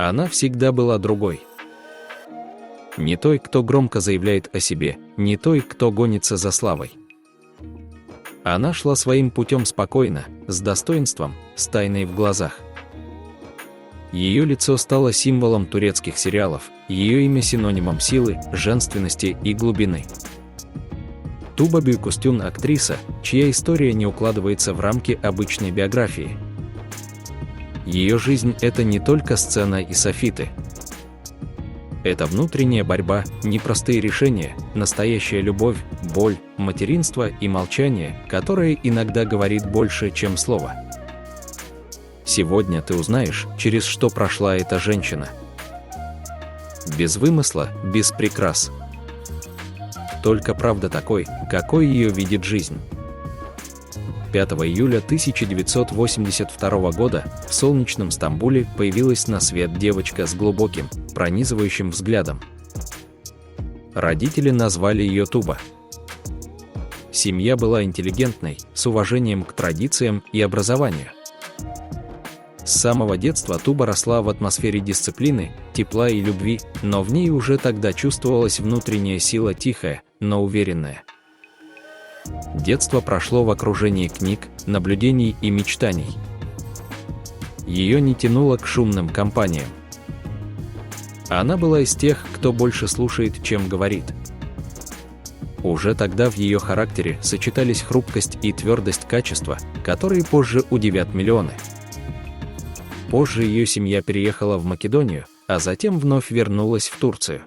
Она всегда была другой. Не той, кто громко заявляет о себе, не той, кто гонится за славой. Она шла своим путем спокойно, с достоинством, с тайной в глазах. Ее лицо стало символом турецких сериалов, ее имя синонимом силы, женственности и глубины. Туба Büyüküstün – актриса, чья история не укладывается в рамки обычной биографии. Ее жизнь – это не только сцена и софиты. Это внутренняя борьба, непростые решения, настоящая любовь, боль, материнство и молчание, которое иногда говорит больше, чем слово. Сегодня ты узнаешь, через что прошла эта женщина. Без вымысла, без прикрас. Только правда такой, какой ее видит жизнь. 5 июля 1982 года в солнечном Стамбуле появилась на свет девочка с глубоким, пронизывающим взглядом. Родители назвали ее Туба. Семья была интеллигентной, с уважением к традициям и образованию. С самого детства Туба росла в атмосфере дисциплины, тепла и любви, но в ней уже тогда чувствовалась внутренняя сила, тихая, но уверенная. Детство прошло в окружении книг, наблюдений и мечтаний. Ее не тянуло к шумным компаниям. Она была из тех, кто больше слушает, чем говорит. Уже тогда в ее характере сочетались хрупкость и твердость качества, которые позже удивят миллионы. Позже ее семья переехала в Македонию, а затем вновь вернулась в Турцию.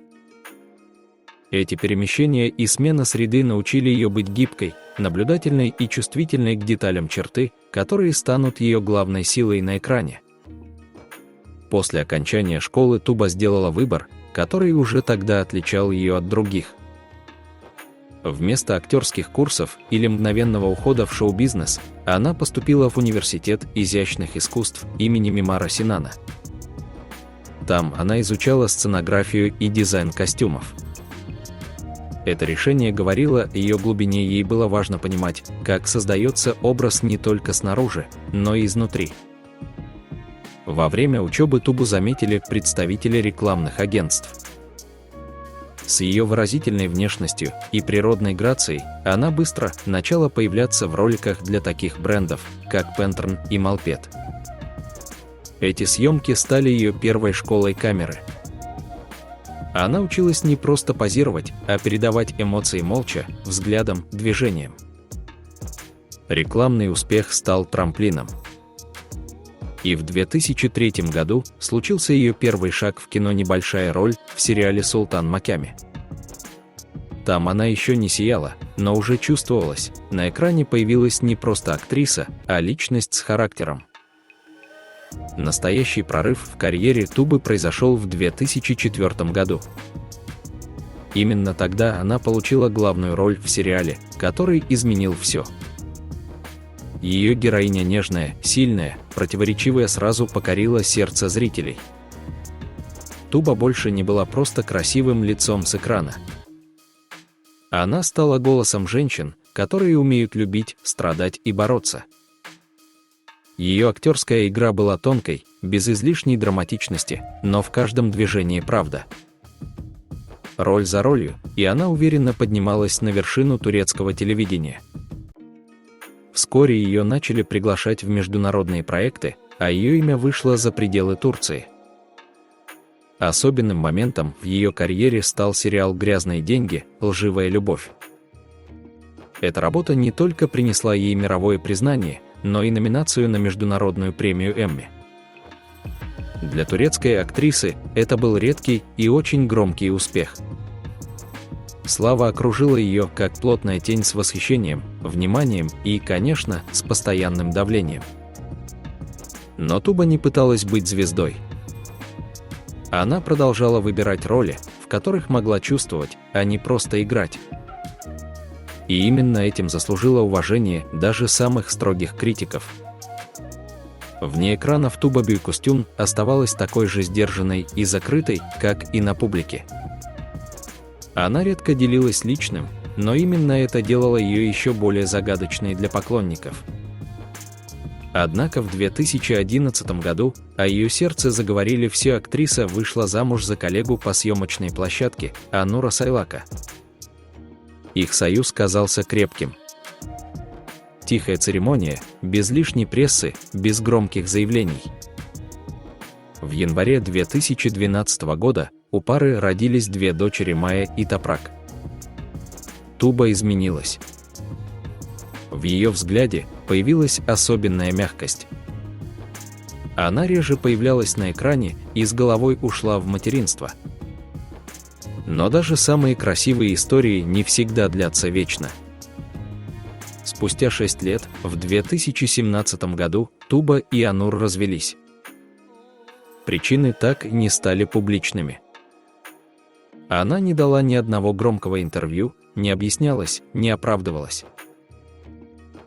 Эти перемещения и смена среды научили ее быть гибкой, наблюдательной и чувствительной к деталям, черты, которые станут ее главной силой на экране. После окончания школы Туба сделала выбор, который уже тогда отличал ее от других. Вместо актерских курсов или мгновенного ухода в шоу-бизнес, она поступила в Университет изящных искусств имени Мимара Синана. Там она изучала сценографию и дизайн костюмов. Это решение говорило о ее глубине, ей было важно понимать, как создается образ не только снаружи, но и изнутри. Во время учебы Тубу заметили представители рекламных агентств. С ее выразительной внешностью и природной грацией она быстро начала появляться в роликах для таких брендов, как Pantene и Malpet. Эти съемки стали ее первой школой камеры. Она училась не просто позировать, а передавать эмоции молча, взглядом, движением. Рекламный успех стал трамплином. И в 2003 году случился ее первый шаг в кино, небольшая роль в сериале «Султан Маками». Там она еще не сияла, но уже чувствовалась, на экране появилась не просто актриса, а личность с характером. Настоящий прорыв в карьере Тубы произошел в 2004 году. Именно тогда она получила главную роль в сериале, который изменил все. Ее героиня нежная, сильная, противоречивая сразу покорила сердце зрителей. Туба больше не была просто красивым лицом с экрана. Она стала голосом женщин, которые умеют любить, страдать и бороться. Ее актерская игра была тонкой, без излишней драматичности, но в каждом движении правда. Роль за ролью, и она уверенно поднималась на вершину турецкого телевидения. Вскоре ее начали приглашать в международные проекты, а ее имя вышло за пределы Турции. Особенным моментом в ее карьере стал сериал «Грязные деньги. Лживая любовь». Эта работа не только принесла ей мировое признание, но и номинацию на международную премию Эмми. Для турецкой актрисы это был редкий и очень громкий успех. Слава окружила ее как плотная тень с восхищением, вниманием и, конечно, с постоянным давлением. Но Туба не пыталась быть звездой. Она продолжала выбирать роли, в которых могла чувствовать, а не просто играть. И именно этим заслужила уважение даже самых строгих критиков. Вне экранов Туба Büyüküstün оставалась такой же сдержанной и закрытой, как и на публике. Она редко делилась личным, но именно это делало ее еще более загадочной для поклонников. Однако в 2011 году о ее сердце заговорили все. Актриса вышла замуж за коллегу по съемочной площадке Анура Сайлака. Их союз казался крепким. Тихая церемония, без лишней прессы, без громких заявлений. В январе 2012 года у пары родились две дочери, Майя и Топрак. Туба изменилась. В ее взгляде появилась особенная мягкость. Она реже появлялась на экране и с головой ушла в материнство. Но даже самые красивые истории не всегда длятся вечно. Спустя 6 лет, в 2017 году, Туба и Анур развелись. Причины так и не стали публичными. Она не дала ни одного громкого интервью, не объяснялась, не оправдывалась.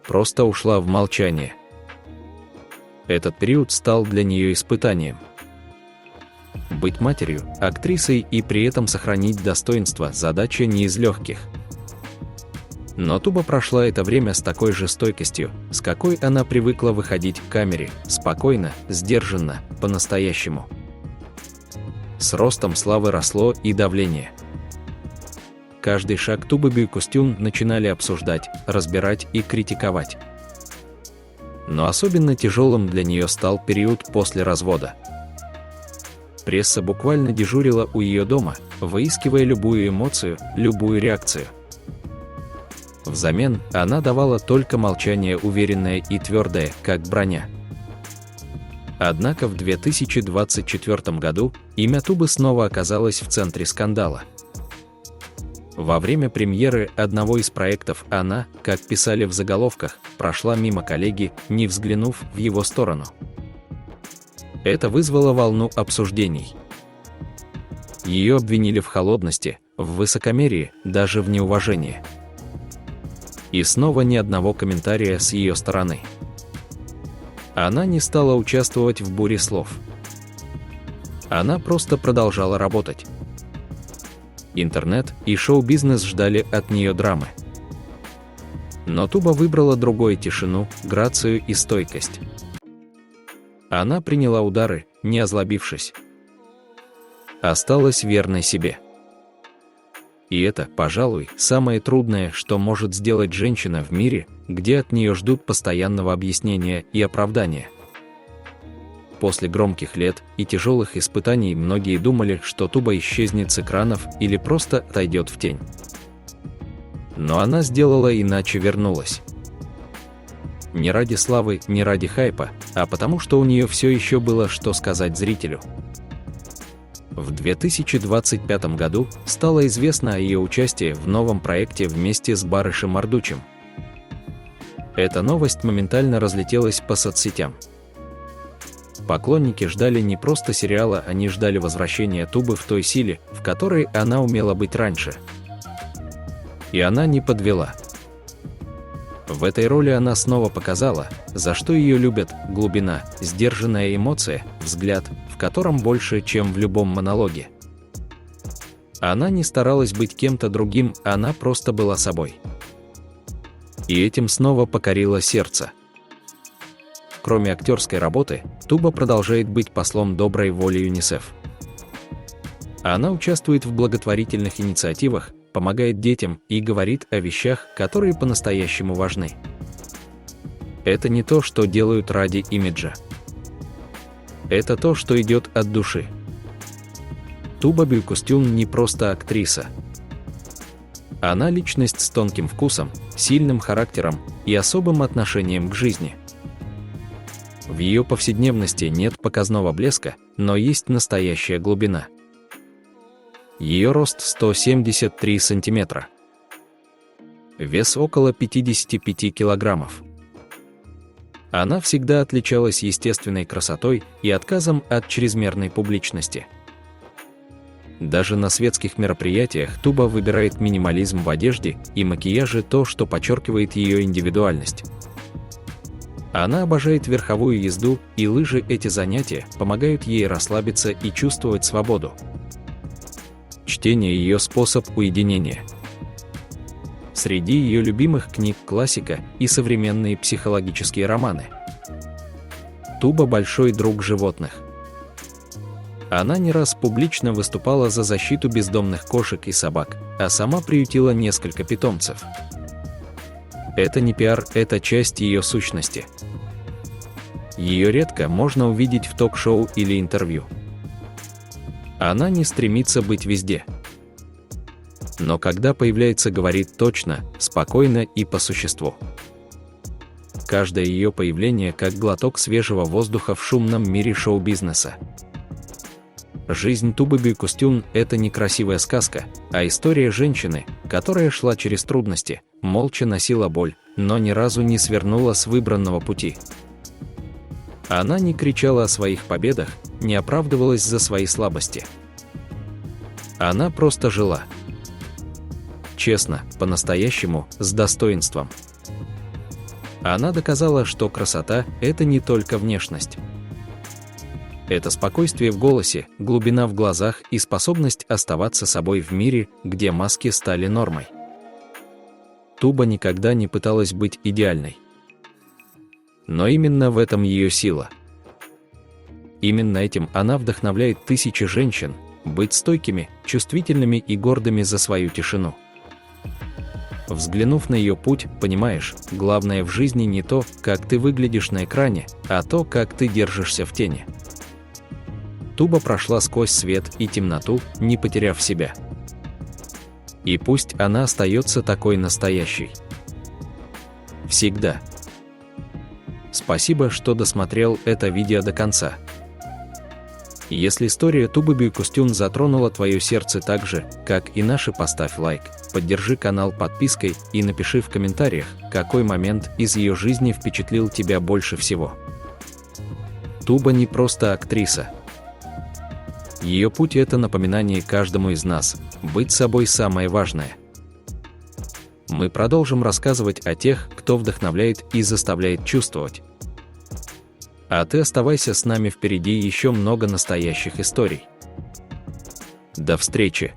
Просто ушла в молчание. Этот период стал для нее испытанием. Быть матерью, актрисой и при этом сохранить достоинство – задача не из легких. Но Туба прошла это время с такой же стойкостью, с какой она привыкла выходить к камере, спокойно, сдержанно, по-настоящему. С ростом славы росло и давление. Каждый шаг Тубы Бюйкостюн начинали обсуждать, разбирать и критиковать. Но особенно тяжелым для нее стал период после развода. Пресса буквально дежурила у ее дома, выискивая любую эмоцию, любую реакцию. Взамен она давала только молчание, уверенное и твердое, как броня. Однако в 2024 году имя Тубы снова оказалось в центре скандала. Во время премьеры одного из проектов она, как писали в заголовках, прошла мимо коллеги, не взглянув в его сторону. Это вызвало волну обсуждений. Ее обвинили в холодности, в высокомерии, даже в неуважении. И снова ни одного комментария с ее стороны. Она не стала участвовать в буре слов. Она просто продолжала работать. Интернет и шоу-бизнес ждали от нее драмы. Но Туба выбрала другую: тишину, грацию и стойкость. Она приняла удары, не озлобившись. Осталась верной себе. И это, пожалуй, самое трудное, что может сделать женщина в мире, где от нее ждут постоянного объяснения и оправдания. После громких лет и тяжелых испытаний многие думали, что Туба исчезнет с экранов или просто отойдет в тень. Но она сделала иначе, вернулась. Не ради славы, не ради хайпа, а потому что у нее все еще было что сказать зрителю. В 2025 году стало известно о ее участии в новом проекте вместе с Барышем Мардучем. Эта новость моментально разлетелась по соцсетям. Поклонники ждали не просто сериала, они ждали возвращения Тубы в той силе, в которой она умела быть раньше. И она не подвела. В этой роли она снова показала, за что ее любят: глубина, сдержанная эмоция, взгляд, в котором больше, чем в любом монологе. Она не старалась быть кем-то другим, она просто была собой. И этим снова покорила сердце. Кроме актерской работы, Туба продолжает быть послом доброй воли ЮНИСЕФ. Она участвует в благотворительных инициативах, помогает детям и говорит о вещах, которые по-настоящему важны. Это не то, что делают ради имиджа. Это то, что идет от души. Туба Бюйкостюн не просто актриса. Она личность с тонким вкусом, сильным характером и особым отношением к жизни. В ее повседневности нет показного блеска, но есть настоящая глубина. Ее рост 173 сантиметра. Вес около 55 килограммов. Она всегда отличалась естественной красотой и отказом от чрезмерной публичности. Даже на светских мероприятиях Туба выбирает минимализм в одежде и макияже, то, что подчеркивает ее индивидуальность. Она обожает верховую езду, и лыжи. Эти занятия помогают ей расслабиться и чувствовать свободу. Чтение – ее способ уединения. Среди ее любимых книг классика и современные психологические романы. Туба – большой друг животных. Она не раз публично выступала за защиту бездомных кошек и собак, а сама приютила несколько питомцев. Это не пиар, это часть ее сущности. Ее редко можно увидеть в ток-шоу или интервью. Она не стремится быть везде. Но когда появляется, говорит точно, спокойно и по существу. Каждое ее появление как глоток свежего воздуха в шумном мире шоу-бизнеса. Жизнь Тубы Бюйкостюн – это не красивая сказка, а история женщины, которая шла через трудности, молча носила боль, но ни разу не свернула с выбранного пути. Она не кричала о своих победах, не оправдывалась за свои слабости. Она просто жила. Честно, по-настоящему, с достоинством. Она доказала, что красота – это не только внешность. Это спокойствие в голосе, глубина в глазах и способность оставаться собой в мире, где маски стали нормой. Туба никогда не пыталась быть идеальной. Но именно в этом ее сила. Именно этим она вдохновляет тысячи женщин быть стойкими, чувствительными и гордыми за свою тишину. Взглянув на ее путь, понимаешь, главное в жизни не то, как ты выглядишь на экране, а то, как ты держишься в тени. Туба прошла сквозь свет и темноту, не потеряв себя. И пусть она остается такой настоящей. Всегда. Спасибо, что досмотрел это видео до конца. Если история Тубы Бюйкостюн затронула твое сердце так же, как и наши, поставь лайк, поддержи канал подпиской и напиши в комментариях, какой момент из ее жизни впечатлил тебя больше всего. Туба не просто актриса. Ее путь – это напоминание каждому из нас, быть собой самое важное. Мы продолжим рассказывать о тех, кто вдохновляет и заставляет чувствовать. А ты оставайся с нами, впереди еще много настоящих историй. До встречи!